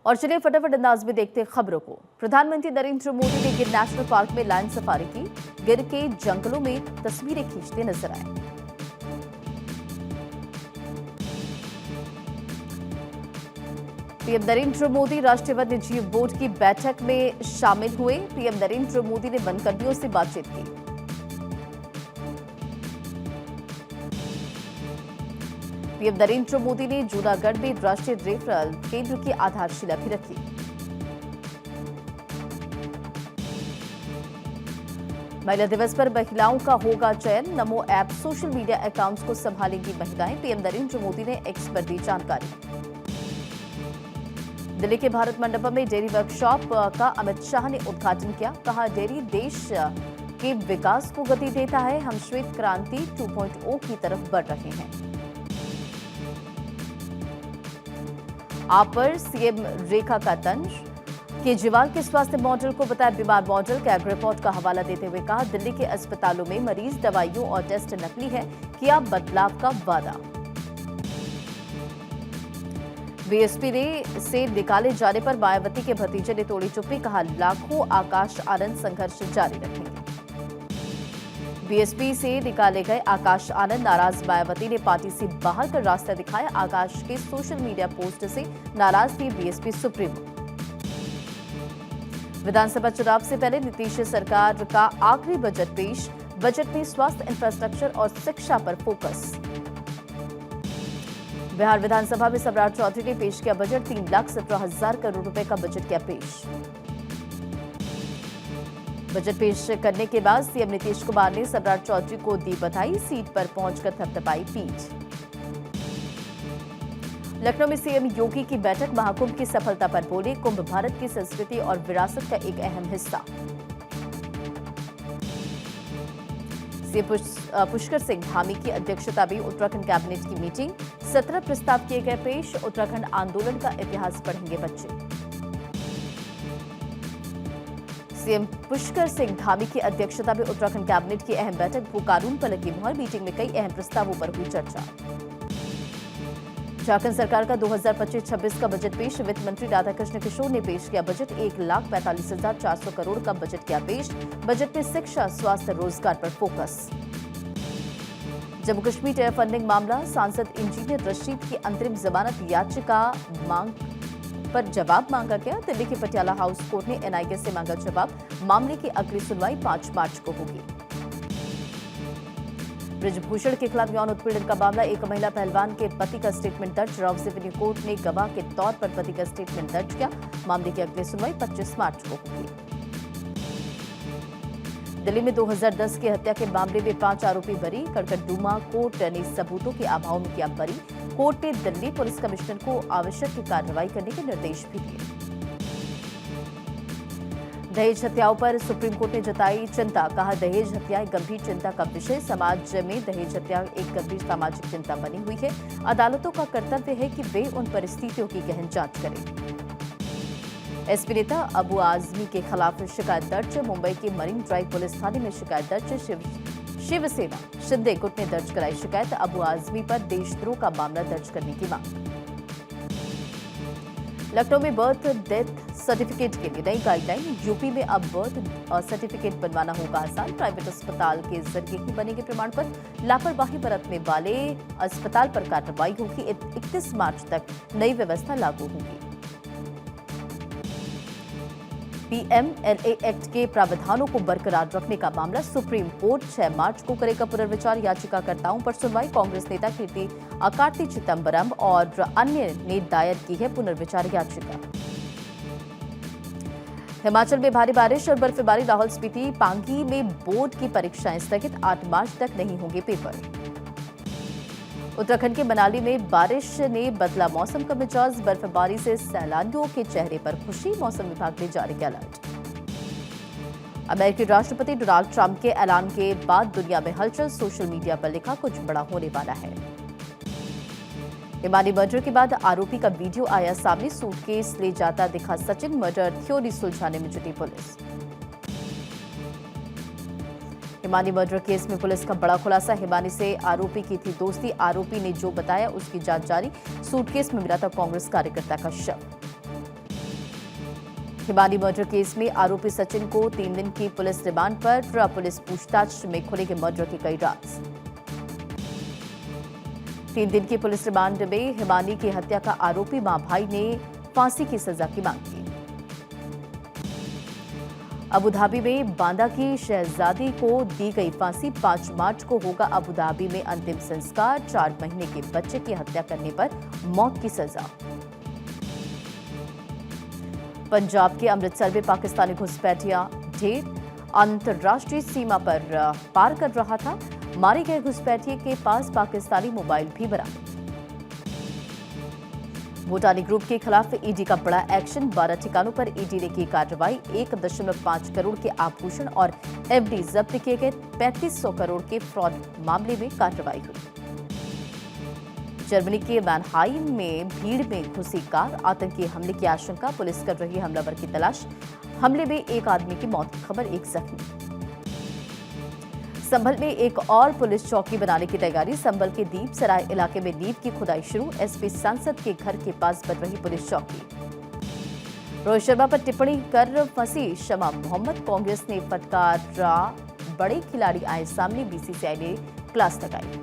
और चलिए फटाफट अंदाज में देखते हैं खबरों को। प्रधानमंत्री नरेंद्र मोदी ने गिर नेशनल पार्क में लायन सफारी की। गिर के जंगलों में तस्वीरें खींचते नजर आए। पीएम नरेंद्र मोदी राष्ट्रीय वन्यजीव बोर्ड की बैठक में शामिल हुए। पीएम नरेंद्र मोदी ने वनकर्मियों से बातचीत की। पीएम नरेंद्र मोदी ने जूनागढ़ में राष्ट्रीय रेफरल केंद्र की आधारशिला भी रखी। महिला दिवस पर महिलाओं का होगा चयन। नमो ऐप सोशल मीडिया अकाउंट्स को संभालेंगी महिलाएं। पीएम नरेंद्र मोदी ने एक्स पर दी जानकारी। दिल्ली के भारत मंडपम में डेयरी वर्कशॉप का अमित शाह ने उद्घाटन किया। कहा, डेयरी देश के विकास को गति देता है। हम श्वेत क्रांति 2.0 की तरफ बढ़ रहे हैं। आप पर सीएम रेखा का तंज। केजरीवाल के स्वास्थ्य मॉडल को बताया बीमार मॉडल। कैग रिपोर्ट का हवाला देते हुए कहा, दिल्ली के अस्पतालों में मरीज, दवाइयों और टेस्ट नकली है। किया बदलाव का वादा। बीएसपी से निकाले जाने पर मायावती के भतीजे ने तोड़ी चुप्पी। कहा, लाखों आकाश आनंद संघर्ष जारी रखेंगे। बीएसपी से निकाले गए आकाश आनंद नाराज मायावती ने पार्टी से बाहर कर रास्ता दिखाया। आकाश के सोशल मीडिया पोस्ट से नाराज थी बीएसपी सुप्रीमो। विधानसभा चुनाव से पहले नीतीश सरकार का आखिरी बजट पेश। बजट में स्वास्थ्य, इंफ्रास्ट्रक्चर और शिक्षा पर फोकस। बिहार विधानसभा में सम्राट चौधरी ने पेश किया बजट। 3,17,000 करोड़ रुपए का बजट किया पेश। बजट पेश करने के बाद सीएम नीतीश कुमार ने सम्राट चौधरी को दी बधाई। सीट पर पहुंचकर थपथपाई पीठ। लखनऊ में सीएम योगी की बैठक। महाकुंभ की सफलता पर बोले, कुंभ भारत की संस्कृति और विरासत का एक अहम हिस्सा। सीएम पुष्कर सिंह धामी की अध्यक्षता में उत्तराखंड कैबिनेट की मीटिंग। 17 प्रस्ताव किए गए पेश। उत्तराखंड आंदोलन का इतिहास पढ़ेंगे बच्चे। सीएम पुष्कर सिंह धामी की अध्यक्षता में उत्तराखंड कैबिनेट की अहम बैठक। वो कानून पर लगी मुहर। मीटिंग में कई अहम प्रस्तावों पर हुई चर्चा। झारखंड सरकार का 2025-26 का बजट पेश। वित्त मंत्री राधाकृष्ण किशोर ने पेश किया बजट। 1,45,400 करोड़ का बजट किया पेश। बजट में शिक्षा, स्वास्थ्य, रोजगार पर focus. Jammu Kashmir terror funding मामला। सांसद इंजीनियर रशीद की अंतरिम जमानत याचिका मांग पर जवाब मांगा गया। दिल्ली के पटियाला हाउस कोर्ट ने एनआईए से मांगा जवाब। मामले की अगली सुनवाई 5 मार्च को होगी। ब्रजभूषण के खिलाफ यौन उत्पीड़न का मामला। एक महिला पहलवान के पति का स्टेटमेंट दर्ज। राउस एवेन्यू कोर्ट ने गवाह के तौर पर पति का स्टेटमेंट दर्ज किया। मामले की अगली सुनवाई 25 मार्च को होगी। दिल्ली में 2010 की हत्या के मामले में 5 आरोपी बरी। कड़कड़डूमा कोर्ट ने सबूतों के अभाव में किया बरी। कोर्ट ने दिल्ली पुलिस कमिश्नर को आवश्यक कार्रवाई करने के निर्देश भी दिए। दहेज हत्याओं पर सुप्रीम कोर्ट ने जताई चिंता। कहा, दहेज हत्याएं गंभीर चिंता का विषय। समाज में दहेज हत्या एक गंभीर सामाजिक चिंता बनी हुई है। अदालतों का कर्तव्य है कि वे उन परिस्थितियों की गहन जांच करें। एसपी नेता अबू आजमी के खिलाफ शिकायत दर्ज। मुंबई के मरीन ड्राइव पुलिस थाने में शिकायत दर्ज। शिवसेना शिंदे गुट ने दर्ज कराई शिकायत। अबू आजमी पर देशद्रोह का मामला दर्ज करने की मांग। लखनऊ में बर्थ डेथ सर्टिफिकेट के लिए नई गाइडलाइन। यूपी में अब बर्थ सर्टिफिकेट बनवाना होगा आसान। प्राइवेट अस्पताल के जरिए ही बनेंगे प्रमाण पत्र। लापरवाही बरतने वाले अस्पताल पर कार्रवाई होगी। 31 मार्च तक नई व्यवस्था लागू होगी। पीएमएलए एक्ट के प्रावधानों को बरकरार रखने का मामला। सुप्रीम कोर्ट 6 मार्च को करेगा पुनर्विचार। याचिकाकर्ताओं पर सुनवाई। कांग्रेस नेता कार्ति चिदंबरम और अन्य ने दायर की है पुनर्विचार याचिका। हिमाचल में भारी बारिश और बर्फबारी। लाहौल स्पीति, पांगी में बोर्ड की परीक्षाएं स्थगित। 8 मार्च तक नहीं होंगे पेपर। उत्तराखंड के मनाली में बारिश ने बदला मौसम का मिजाज। बर्फबारी से सैलानियों के चेहरे पर खुशी। मौसम विभाग ने जारी किया अलर्ट। अमेरिकी राष्ट्रपति डोनाल्ड ट्रंप के ऐलान के बाद दुनिया में हलचल। सोशल मीडिया पर लिखा, कुछ बड़ा होने वाला है। हिमानी मर्डर के बाद आरोपी का वीडियो आया सामने। सूटकेस ले जाता दिखा सचिन। मर्डर थ्योरी सुलझाने में जुटी पुलिस। हिमानी मर्डर केस में पुलिस का बड़ा खुलासा। हिमानी से आरोपी की थी दोस्ती। आरोपी ने जो बताया उसकी जांच जारी। सूटकेस में मिला था कांग्रेस कार्यकर्ता का शव। हिमानी मर्डर केस में आरोपी सचिन को 3 दिन की पुलिस रिमांड पर पुलिस पूछताछ में खुलेंगे मर्डर के कई राज। 3 दिन की पुलिस रिमांड में हिमानी की हत्या का आरोपी मां भाई ने फांसी की सजा की मांग की। अबुधाबी में बांदा की शहजादी को दी गई फांसी। 5 मार्च को होगा अबुधाबी में अंतिम संस्कार। 4 महीने के बच्चे की हत्या करने पर मौत की सजा। पंजाब के अमृतसर में पाकिस्तानी घुसपैठिया ढेर अंतर्राष्ट्रीय सीमा पर पार कर रहा था। मारे गए घुसपैठिए के पास पाकिस्तानी मोबाइल भी बरामद। भूटानी ग्रुप के खिलाफ ईडी का बड़ा एक्शन। 12 ठिकानों पर ईडी ने की कार्रवाई। 1.5 करोड़ के आभूषण और एफडी जब्त किए गए। 3500 करोड़ के फ्रॉड मामले में कार्रवाई हुई। जर्मनी के मैनहाइम में भीड़ में घुसी कार। आतंकी हमले की आशंका। पुलिस कर रही हमलावर की तलाश। हमले में एक आदमी की मौत की खबर, एक जख्मी। संभल में एक और पुलिस चौकी बनाने की तैयारी। संभल के दीपसराय इलाके में नींव की खुदाई शुरू। एसपी सांसद के घर के पास बन रही पुलिस चौकी। रोहित शर्मा पर टिप्पणी कर फंसी शमा मोहम्मद। कांग्रेस ने फटकारा, बड़े खिलाड़ी आए सामने। बीसीसीआई ने क्लास लगाई।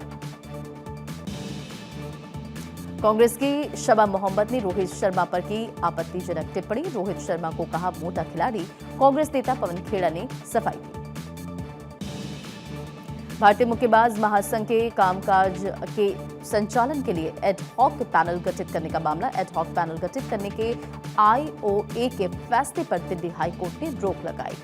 कांग्रेस की शमा मोहम्मद ने रोहित शर्मा पर की आपत्तिजनक टिप्पणी। रोहित शर्मा को कहा मोटा खिलाड़ी। कांग्रेस नेता पवन खेड़ा ने सफाई दी। भारतीय मुक्केबाज महासंघ के कामकाज के संचालन के लिए एडहॉक पैनल गठित करने का मामला। एडहॉक पैनल गठित करने के आईओए के फैसले पर दिल्ली हाईकोर्ट ने रोक लगाई।